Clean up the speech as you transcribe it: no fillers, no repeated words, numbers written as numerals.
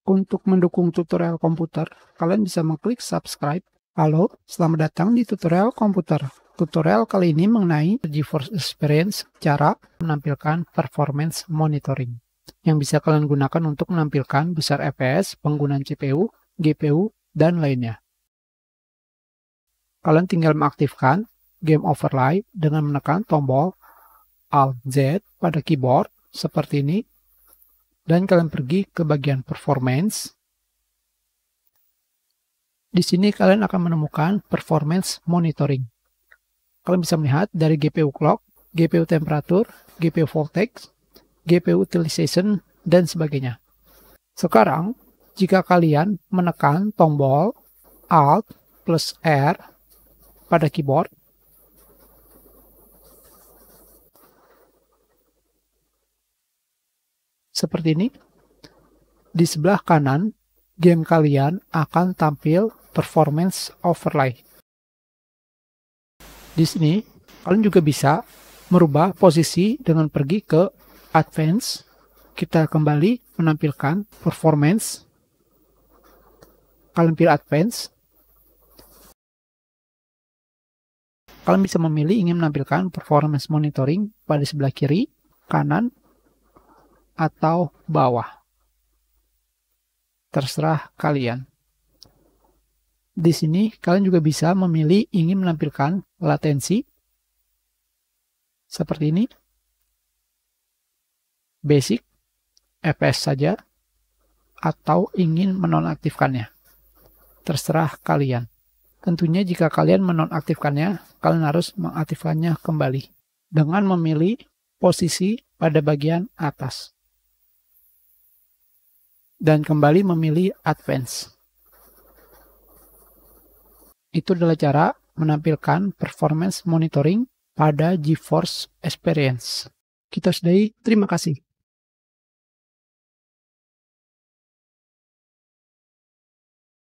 Untuk mendukung tutorial komputer, kalian bisa mengklik subscribe. Halo, selamat datang di tutorial komputer. Tutorial kali ini mengenai GeForce Experience, cara menampilkan performance monitoring, yang bisa kalian gunakan untuk menampilkan besar FPS, penggunaan CPU, GPU, dan lainnya. Kalian tinggal mengaktifkan Game Overlay dengan menekan tombol Alt-Z pada keyboard, seperti ini. Dan kalian pergi ke bagian performance. Di sini kalian akan menemukan performance monitoring. Kalian bisa melihat dari GPU clock, GPU temperature, GPU voltage, GPU utilization, dan sebagainya. Sekarang, jika kalian menekan tombol Alt plus R pada keyboard, seperti ini, di sebelah kanan, game kalian akan tampil performance overlay. Di sini, kalian juga bisa merubah posisi dengan pergi ke advance. Kita kembali menampilkan performance. Kalian pilih advance. Kalian bisa memilih ingin menampilkan performance monitoring pada sebelah kiri, kanan, atau bawah. Terserah kalian. Di sini kalian juga bisa memilih ingin menampilkan latensi seperti ini, basic, FPS saja, atau ingin menonaktifkannya. Terserah kalian. Tentunya jika kalian menonaktifkannya, kalian harus mengaktifkannya kembali dengan memilih posisi pada bagian atas. Dan kembali memilih advance. Itu adalah cara menampilkan performance monitoring pada GeForce Experience. Kita sudahi, terima kasih.